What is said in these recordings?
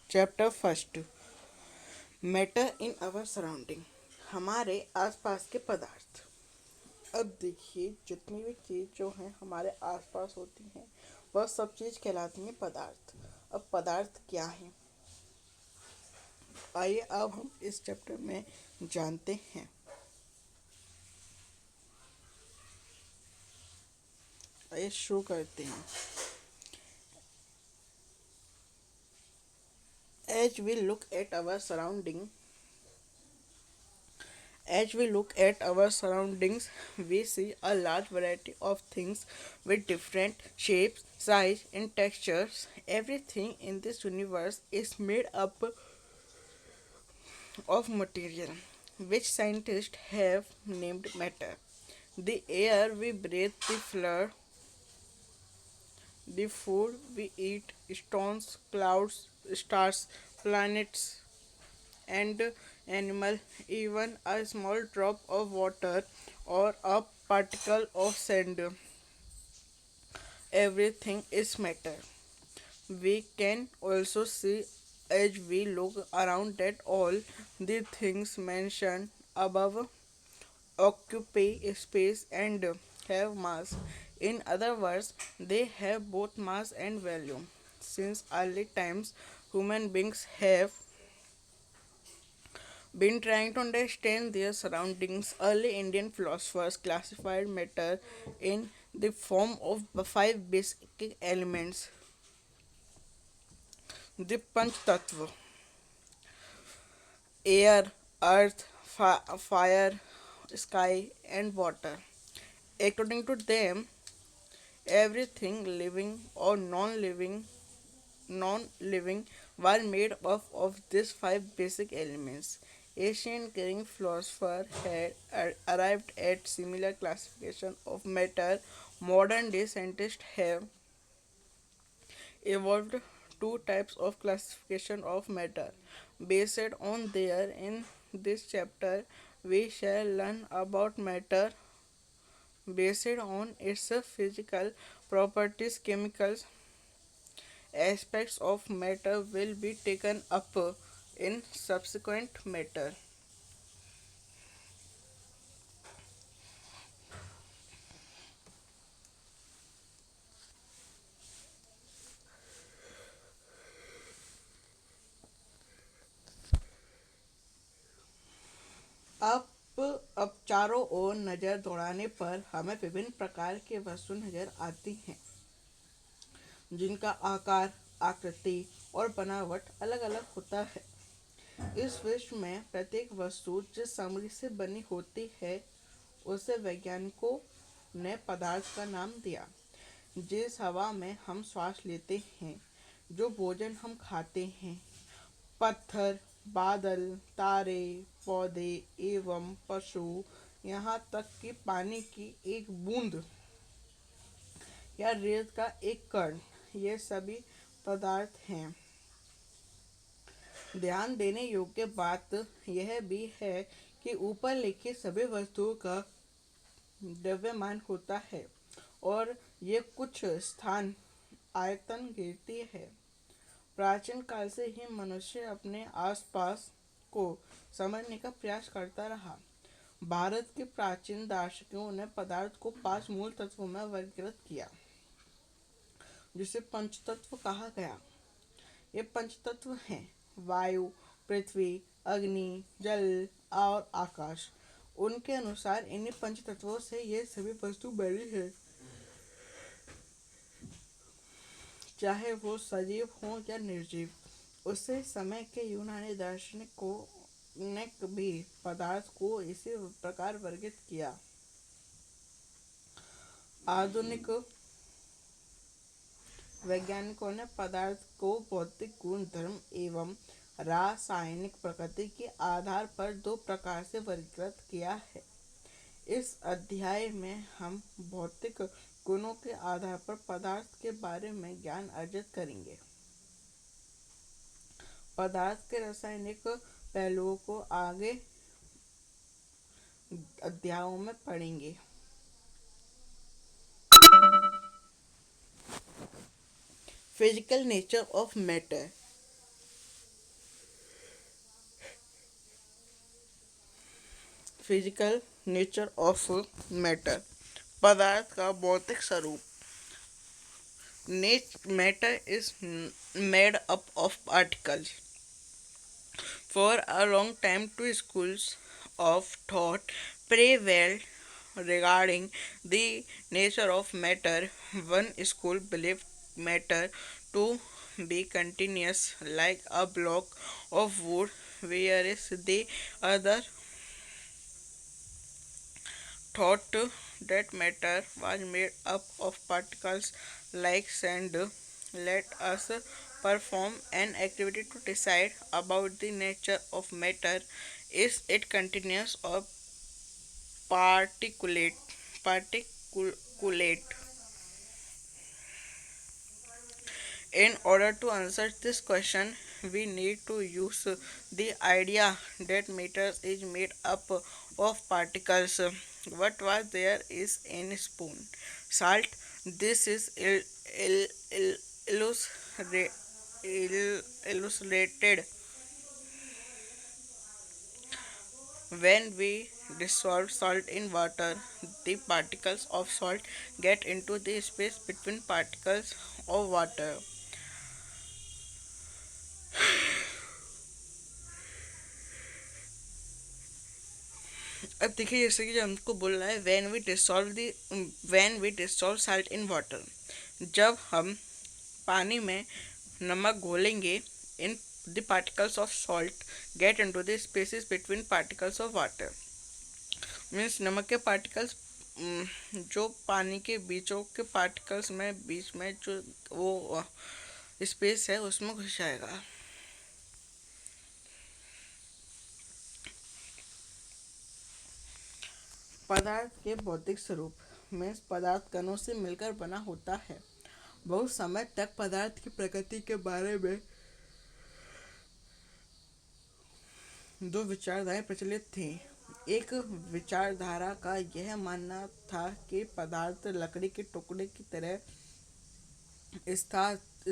Chapter first. Matter in our surrounding. हमारे आसपास के पदार्थ। अब देखिए, जितनी भी चीज़ जो है हमारे आसपास होती हैं वह सब चीज़ कहलाती हैं पदार्थ। अब पदार्थ क्या है, आइए अब हम इस चैप्टर में जानते हैं। आइए शुरू करते हैं। As we look at our surrounding As we look at our surroundings, we see a large variety of things with different shapes, size, and textures. Everything in this universe is made up of material, which scientists have named matter. The air we breathe, the floor, the food we eat, stones, clouds, stars, planets, and animal, even a small drop of water or a particle of sand. Everything is matter. We can also see as we look around that all the things mentioned above occupy space and have mass. In other words, they have both mass and value. Since early times, human beings have been trying to understand their surroundings. Early Indian philosophers classified matter in the form of five basic elements. The Panch Tattva: air, earth, fire, sky, and water. According to them, everything living or non-living were made up of these five basic elements. Ancient Greek philosophers had arrived at similar classification of matter. Modern day scientists have evolved two types of classification of matter. Based on there, in this chapter, we shall learn about matter based on its physical properties, chemicals, aspects of matter will be taken up in subsequent matter. अब अब चारों ओर नजर दौड़ाने पर हमें विभिन्न प्रकार के वस्तु नजर आती हैं, जिनका आकार, आकृति और बनावट अलग अलग होता है। इस विश्व में प्रत्येक वस्तु जिस सामग्री से बनी होती है उसे वैज्ञानिकों ने पदार्थ का नाम दिया। जिस हवा में हम श्वास लेते हैं, जो भोजन हम खाते हैं, पत्थर, बादल, तारे, पौधे एवं पशु, यहाँ तक कि पानी की एक बूंद या रेत का एक कण, ये सभी पदार्थ हैं। ध्यान देने योग्य बात यह भी है कि ऊपर लिखी सभी वस्तुओं का द्रव्यमान होता है और ये कुछ स्थान आयतन घेरती है। प्राचीन काल से ही मनुष्य अपने आसपास को समझने का प्रयास करता रहा। भारत के प्राचीन दार्शनिकों ने पदार्थ को पांच मूल तत्वों में वर्गीकृत किया, जिसे पंचतत्व कहा गया। ये पंचतत्व हैं वायु, पृथ्वी, अग्नि, जल और आकाश। उनके अनुसार इन्हीं पंचतत्वों से ये सभी वस्तु बनी है, चाहे वो सजीव हो या निर्जीव। उसी समय के यूनानी दार्शनिकों ने भी पदार्थ को इसी प्रकार वर्गीकृत किया। आधुनिक वैज्ञानिकों ने पदार्थ को भौतिक गुण धर्म एवं रासायनिक प्रकृति के आधार पर दो प्रकार से वर्गीकृत किया है। इस अध्याय में हम भौतिक गुणों के आधार पर पदार्थ के बारे में ज्ञान अर्जित करेंगे। पदार्थ के रासायनिक पहलुओं को आगे अध्यायों में पढ़ेंगे। Physical nature of matter. Physical nature of matter. पदार्थ का भौतिक स्वरूप। Matter is made up of particles. For a long time, two schools of thought prevailed regarding the nature of matter. One school believed matter to be continuous like a block of wood, whereas the other thought that matter was made up of particles like sand. Let us perform an activity to decide about the nature of matter. Is it continuous or particulate? Particulate. In order to answer this question, we need to use the idea that matter is made up of particles. What was there is in spoon. Salt. This is illustrated when we dissolve salt in water. The particles of salt get into the space between particles of water. अब देखिए जैसे कि हमको बोल रहा है when we dissolve salt in water. जब हम पानी में नमक घोलेंगे, in the particles of salt get into the spaces between particles of water. Means नमक के पार्टिकल्स जो पानी के बीचों के पार्टिकल्स में बीच में जो वो स्पेस है उसमें घुस जाएगा। पदार्थ के भौतिक स्वरूप में पदार्थ कणों से मिलकर बना होता है। बहुत समय तक पदार्थ की प्रकृति के बारे में दो विचारधाराएं प्रचलित थीं। एक विचारधारा का यह मानना था कि पदार्थ लकड़ी के टुकड़े की तरह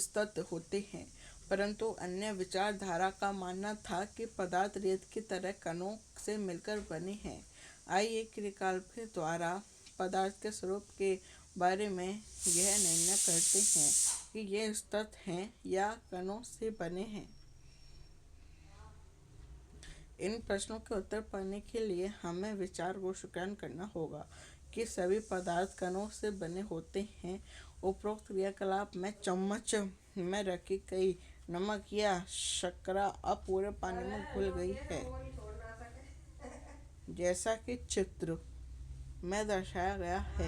स्थित होते हैं, परंतु अन्य विचारधारा का मानना था कि पदार्थ रेत की तरह कणों से मिलकर बने हैं। आइए क्रियाकलाप द्वारा पदार्थ के स्वरूप के बारे में यह निर्णय करते हैं कि ये स्थित हैं या कणों से बने हैं। इन प्रश्नों के उत्तर पाने के लिए हमें विचार को स्वीकार करना होगा कि सभी पदार्थ कणों से बने होते हैं। उपरोक्त क्रियाकलाप में चम्मच में रखी गई नमक या शर्करा अब पूरे पानी में घुल गई है, जैसा कि चित्र में दर्शाया गया है।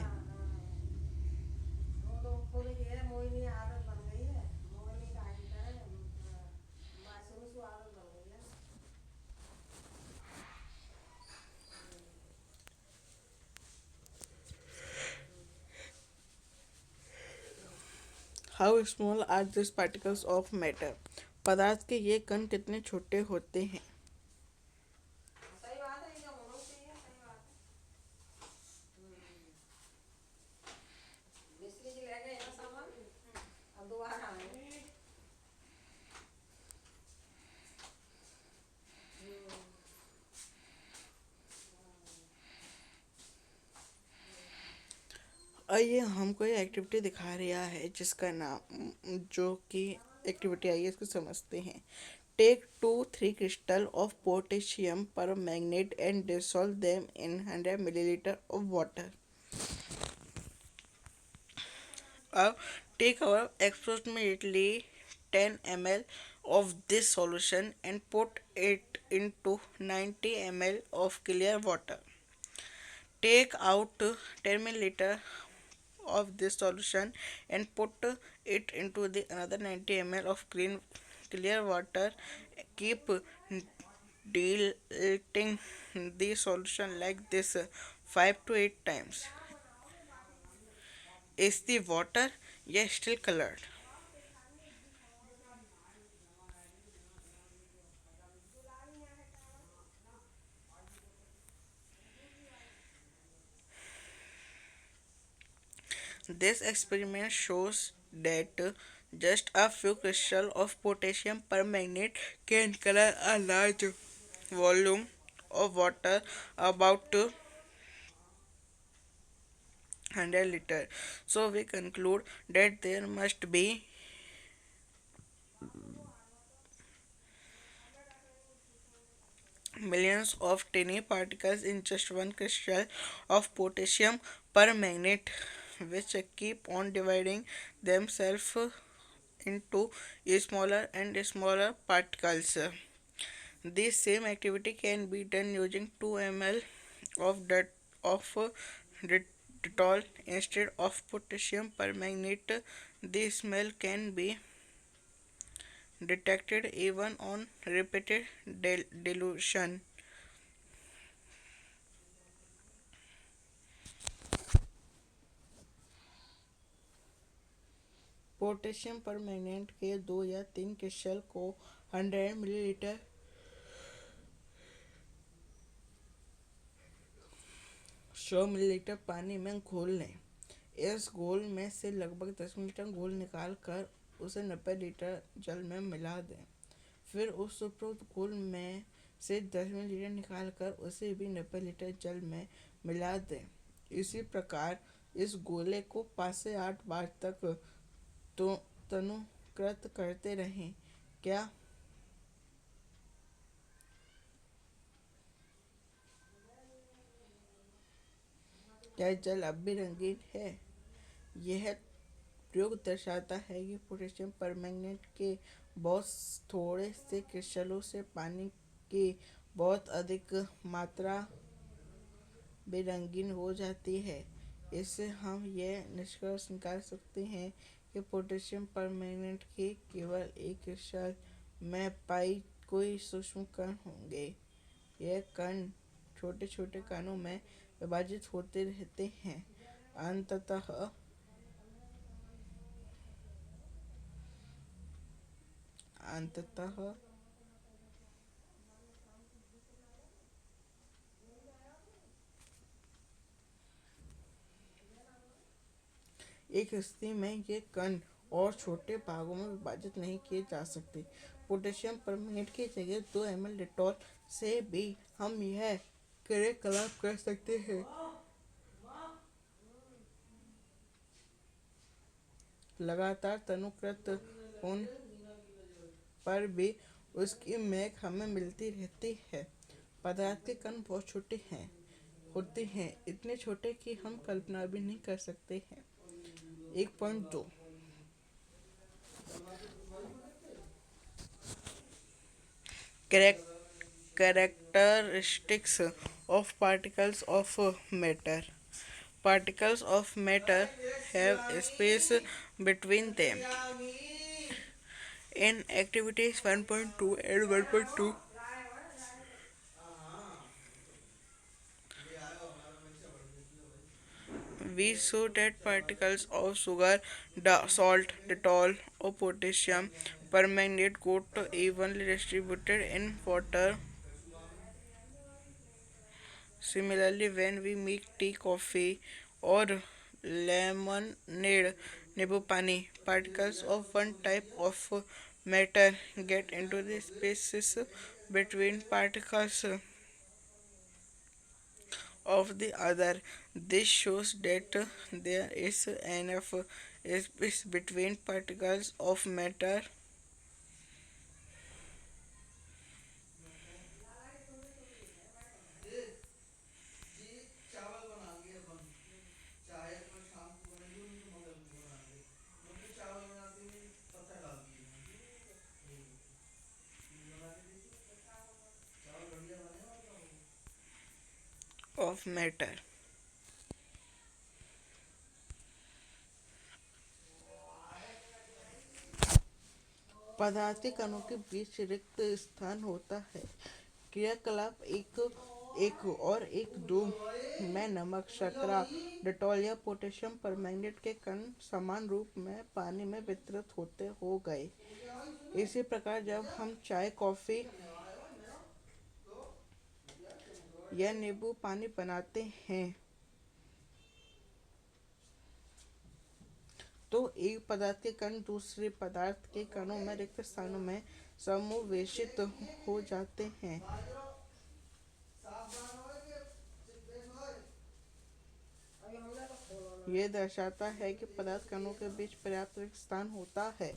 How small are this particles of matter. पदार्थ के ये कण कितने छोटे होते हैं। ये हमको ये एक्टिविटी दिखा रहा है जिसका नाम जो कि एक्टिविटी आई है इसको समझते हैं। टेक 2-3 क्रिस्टल ऑफ पोटेशियम पर magnet and dissolve them in 100 millilitre of water. अब take approximately 10 ml of this solution and put it into 90 ml of clear water. Take out 10 milliliter of this solution and put it into the another 90 ml of clear water. Keep diluting the solution like this 5 to 8 times. Is the water yet still colored? This experiment shows that just a few crystals of potassium permanganate can color a large volume of water, about 100 liters. So we conclude that there must be millions of tiny particles in just one crystal of potassium permanganate, which keep on dividing themselves into smaller and smaller particles. This same activity can be done using 2 ml of that of Dettol instead of potassium permanganate. The smell can be detected even on repeated dilution. Potassium permanganate के 2 या 3 crystal को 100 millilitre 100 millilitre पानी में घोल लें। इस घोल में से लगभग 10 मिलीलीटर घोल निकाल कर उसे 90 लीटर जल में मिला दें। फिर उस उपरोक्त घोल में से 10 मिलीलीटर निकाल कर उसे भी 90 लीटर जल में मिला दें। इसी प्रकार इस गोले को 5 से 8 बार तक तो तनुकृत करते रहें। क्या क्या जल अब भी रंगीन है? यह प्रयोग दर्शाता है कि पोटेशियम परमैंगनेट के बहुत थोड़े से क्रिस्टलों से पानी की बहुत अधिक मात्रा भी रंगीन हो जाती है। इससे हम यह निष्कर्ष निकाल सकते हैं कि पोटेशियम परमैंगनेट के केवल एक क्रिस्टल में पाई कोई सूक्ष्म कण होंगे। यह कण छोटे छोटे कणों में विभाजित होते रहते हैं। अंततः अंततः एक स्थिति में ये कण और छोटे भागों में विभाजित नहीं किए जा सकते। पोटेशियम परमैंगनेट की जगह 2 ml डेटॉल से भी हम यह क्रियाकलाप कर सकते हैं। लगातार तनुकृत होने पर भी उसकी महक हमें मिलती रहती है। पदार्थ के कण बहुत छोटे हैं होते हैं, इतने छोटे कि हम कल्पना भी नहीं कर सकते हैं। 1.2 characteristics of particles of matter. Particles of matter have space between them. In activities 1.2 and 1.2, we saw that particles of sugar, salt, Dettol, or potassium permanganate got evenly distributed in water. Similarly, when we make tea, coffee, or lemonade, nibu pani, particles of one type of matter get into the spaces between particles of the other. This shows that there is enough space between particles of matter of matter. पदार्थ के कणों के बीच रिक्त स्थान होता है। क्रियाकलाप एक एक और एक दो में नमक, शर्करा, डेटॉल या पोटेशियम परमैंगनेट के कण समान रूप में पानी में वितरित होते हो गए। इसी प्रकार जब हम चाय, कॉफी या नींबू पानी बनाते हैं तो एक पदार्थ के कण दूसरे पदार्थ के कणों में रिक्त स्थानों में समूहवेशित हो जाते हैं। यह दर्शाता है कि पदार्थ कणों के बीच पर्याप्त रिक्त स्थान होता है।